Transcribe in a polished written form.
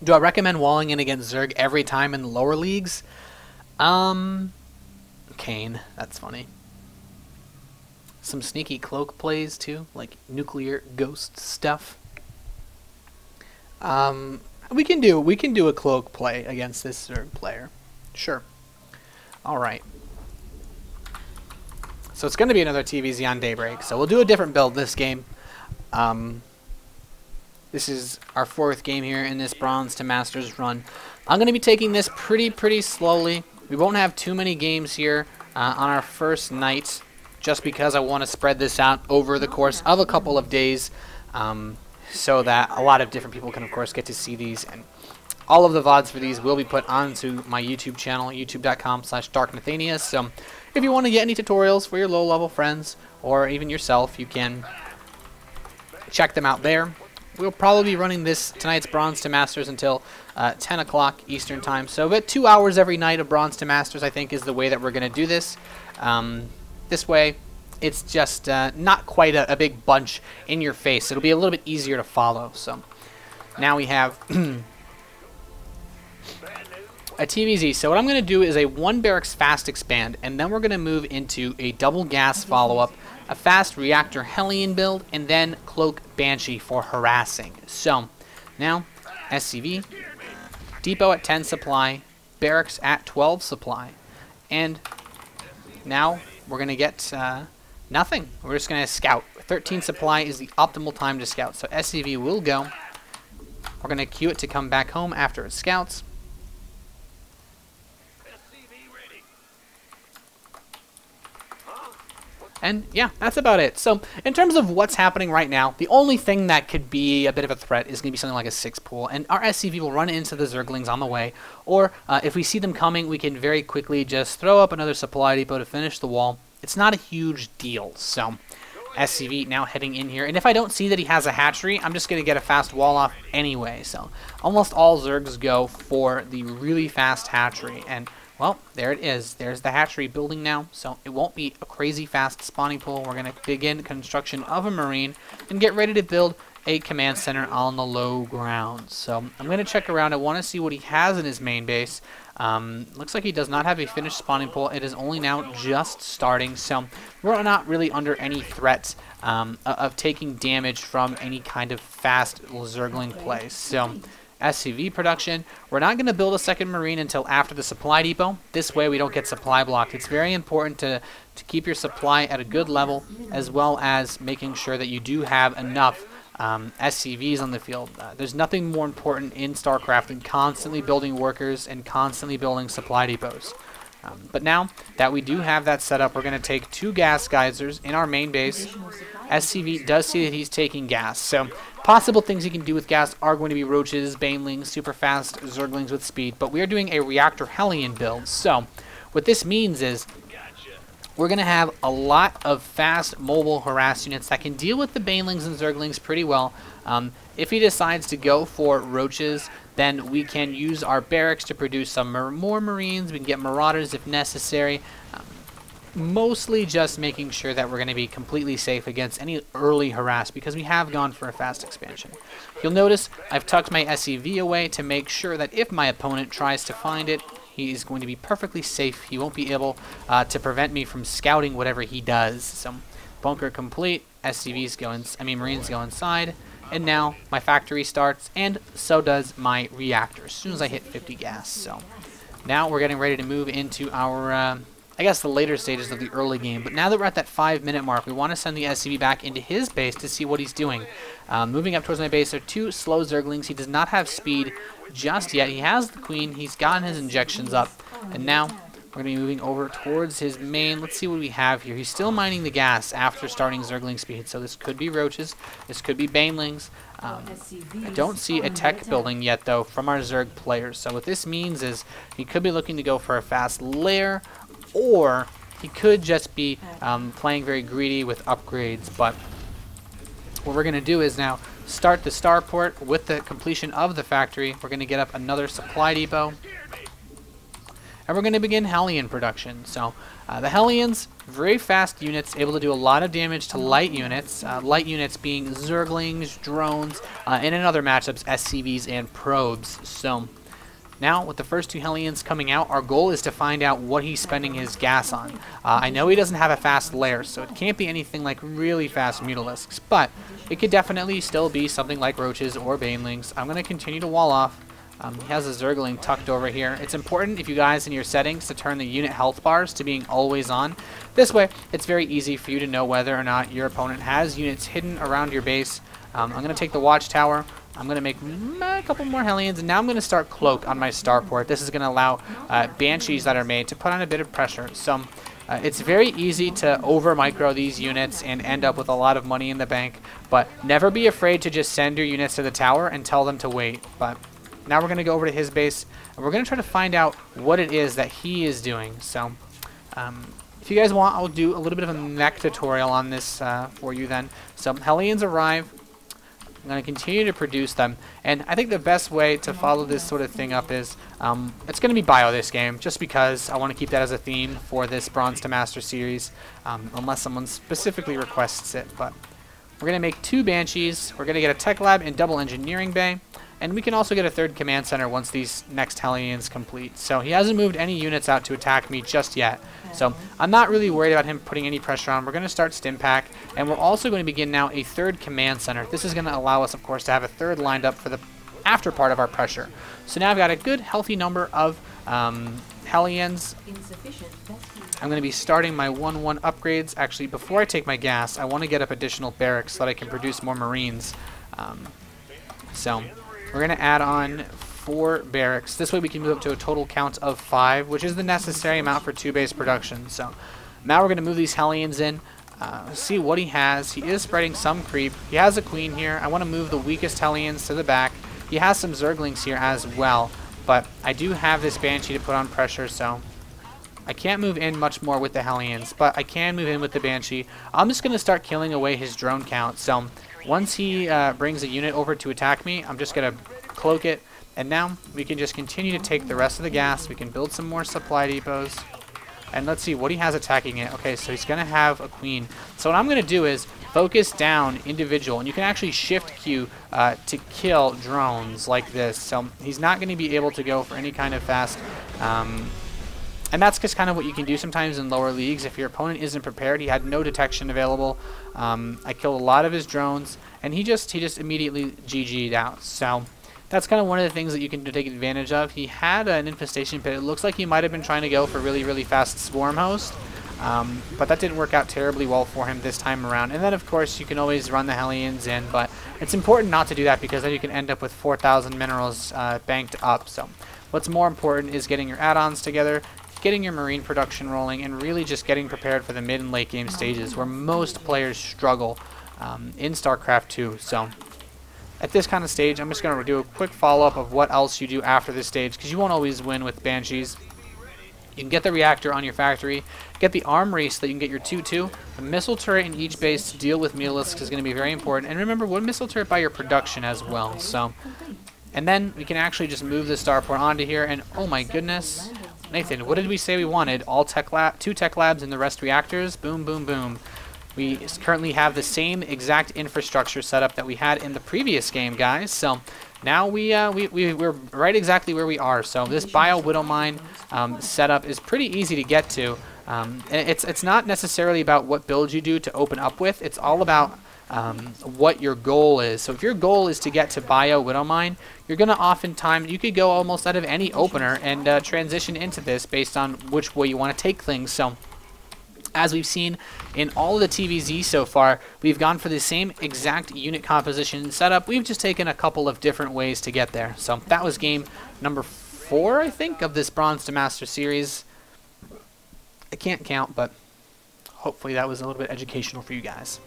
Do I recommend walling in against Zerg every time in the lower leagues? Kane, that's funny. Some sneaky cloak plays too, like nuclear ghost stuff. We can do a cloak play against this Zerg player. Sure. All right. So it's going to be another TVZ on Daybreak. So we'll do a different build this game. This is our 4th game here in this Bronze to Masters run. I'm going to be taking this pretty slowly. We won't have too many games here on our first night, just because I want to spread this out over the course of a couple of days, so that a lot of different people can, of course, get to see these. And all of the VODs for these will be put onto my YouTube channel, youtube.com/darknathanias. So if you want to get any tutorials for your low-level friends, or even yourself, you can check them out there. We'll probably be running tonight's Bronze to Masters until 10 o'clock Eastern Time. So about 2 hours every night of Bronze to Masters, I think, is the way that we're going to do this. This way, it's just not quite a big bunch in your face. It'll be a little bit easier to follow. So now we have a TVZ. So what I'm going to do is a 1 barracks fast expand, and then we're going to move into a double gas follow-up, a fast reactor hellion build, and then cloak banshee for harassing. So now SCV, depot at 10 supply, barracks at 12 supply, and now we're going to get nothing. We're just going to scout. 13 supply is the optimal time to scout. So SCV will go. We're going to queue it to come back home after it scouts. And yeah, that's about it. So in terms of what's happening right now, the only thing that could be a bit of a threat is going to be something like a 6 pool, and our SCV will run into the Zerglings on the way, or if we see them coming, we can very quickly just throw up another supply depot to finish the wall. It's not a huge deal. So SCV now heading in here, and if I don't see that he has a hatchery, I'm just going to get a fast wall off anyway. So almost all Zergs go for the really fast hatchery, and well, there it is. There's the hatchery building now, so it won't be a crazy fast spawning pool. We're going to begin construction of a marine and get ready to build a command center on the low ground. So I'm going to check around. I want to see what he has in his main base. Looks like he does not have a finished spawning pool. It is only now just starting, so we're not really under any threat of taking damage from any kind of fast Zergling play. So SCV production. We're not going to build a second marine until after the supply depot. This way we don't get supply blocked. It's very important to keep your supply at a good level, as well as making sure that you do have enough SCVs on the field. There's nothing more important in StarCraft than constantly building workers and constantly building supply depots. But now that we do have that set up, we're going to take 2 gas geysers in our main base. SCV does see that he's taking gas, so possible things he can do with gas are going to be roaches, banelings, super fast Zerglings with speed, but we are doing a reactor hellion build. So what this means is we're going to have a lot of fast mobile harass units that can deal with the banelings and Zerglings pretty well. If he decides to go for roaches, then we can use our barracks to produce some more marines. We can get marauders if necessary. Mostly just making sure that we're going to be completely safe against any early harass, because we have gone for a fast expansion. You'll notice I've tucked my SCV away to make sure that if my opponent tries to find it, he is going to be perfectly safe. He won't be able to prevent me from scouting whatever he does. So bunker complete, Marines go inside, and now my factory starts, and so does my reactor as soon as I hit 50 gas. So now we're getting ready to move into our I guess the later stages of the early game. But now that we're at that 5-minute mark, we want to send the SCV back into his base to see what he's doing. Moving up towards my base are 2 slow Zerglings. He does not have speed just yet. He has the queen. He's gotten his injections up. And now we're going to be moving over towards his main. Let's see what we have here. He's still mining the gas after starting Zergling speed. So this could be roaches. This could be banelings. I don't see a tech building yet, though, from our Zerg players. So what this means is he could be looking to go for a fast lair, or he could just be playing very greedy with upgrades. But what we're going to do is now start the starport with the completion of the factory. We're going to get up another supply depot. and we're going to begin hellion production. So the hellions, very fast units, able to do a lot of damage to light units being zerglings, drones, and in other matchups, SCVs and probes. So now, with the first 2 hellions coming out, our goal is to find out what he's spending his gas on. I know he doesn't have a fast lair, so it can't be anything like really fast mutalisks, but it could definitely still be something like roaches or banelings. I'm going to continue to wall off. He has a zergling tucked over here. It's important, if you guys in your settings, to turn the unit health bars to being always on. This way, it's very easy for you to know whether or not your opponent has units hidden around your base. I'm going to take the watchtower. I'm going to make a couple more hellions, and now I'm going to start Cloak on my starport. This is going to allow banshees that are made to put on a bit of pressure. So it's very easy to over-micro these units and end up with a lot of money in the bank, but never be afraid to just send your units to the tower and tell them to wait. But now we're going to go over to his base, and we're going to try to find out what it is that he is doing. So if you guys want, I'll do a little bit of a mech tutorial on this for you then. So hellions arrive. I'm going to continue to produce them, and I think the best way to follow this sort of thing up is it's going to be bio this game, just because I want to keep that as a theme for this Bronze to Master series, unless someone specifically requests it. But we're going to make 2 banshees, we're going to get a tech lab and double engineering bay, and we can also get a 3rd command center once these next hellions complete. So he hasn't moved any units out to attack me just yet. So I'm not really worried about him putting any pressure on. We're going to start stim pack, and we're also going to begin now a 3rd command center. This is going to allow us, of course, to have a 3rd lined up for the after part of our pressure. So now I've got a good healthy number of hellions. I'm going to be starting my 1-1 upgrades. Actually, before I take my gas, I want to get up additional barracks so that I can produce more marines. So we're going to add on 4 barracks. This way we can move up to a total count of 5, which is the necessary amount for 2 base production. So now we're going to move these hellions in, see what he has. He is spreading some creep. He has a queen here. I want to move the weakest hellions to the back. He has some zerglings here as well, but I do have this banshee to put on pressure, so I can't move in much more with the hellions, but I can move in with the banshee. I'm just going to start killing away his drone count. So once he brings a unit over to attack me, I'm just going to cloak it. And now we can just continue to take the rest of the gas. We can build some more supply depots. And let's see what he has attacking it. Okay, so he's going to have a queen. So what I'm going to do is focus down individual. And you can actually shift Q to kill drones like this. So he's not going to be able to go for any kind of fast. And that's just kind of what you can do sometimes in lower leagues. If your opponent isn't prepared, he had no detection available. I killed a lot of his drones. And he just immediately GG'd out. So that's kind of one of the things that you can take advantage of. He had an infestation pit. It looks like he might have been trying to go for really fast swarm host, but that didn't work out terribly well for him this time around. And then, of course, you can always run the hellions in, but it's important not to do that because then you can end up with 4,000 minerals banked up. So what's more important is getting your add-ons together, getting your marine production rolling, and really just getting prepared for the mid and late game stages where most players struggle in StarCraft 2. So at this kind of stage, I'm just going to do a quick follow-up of what else you do after this stage, because you won't always win with banshees. You can get the reactor on your factory, get the armory so that you can get your 2-2. The missile turret in each base to deal with mutalisks is going to be very important. And remember, one missile turret by your production as well. So, and then we can actually just move the starport onto here, and oh my goodness, Nathan, what did we say we wanted? All tech lab, 2 tech labs and the rest reactors? Boom, boom, boom. We currently have the same exact infrastructure setup that we had in the previous game, guys. So now we're right exactly where we are. So this bio widowmine setup is pretty easy to get to. And it's not necessarily about what build you do to open up with. It's all about what your goal is. So if your goal is to get to bio widowmine, you're going to oftentimes, you could go almost out of any opener and transition into this based on which way you want to take things. So as we've seen in all of the TVZ so far, we've gone for the same exact unit composition and setup. We've just taken a couple of different ways to get there. So that was game number 4, I think, of this Bronze to Master series. I can't count, but hopefully that was a little bit educational for you guys.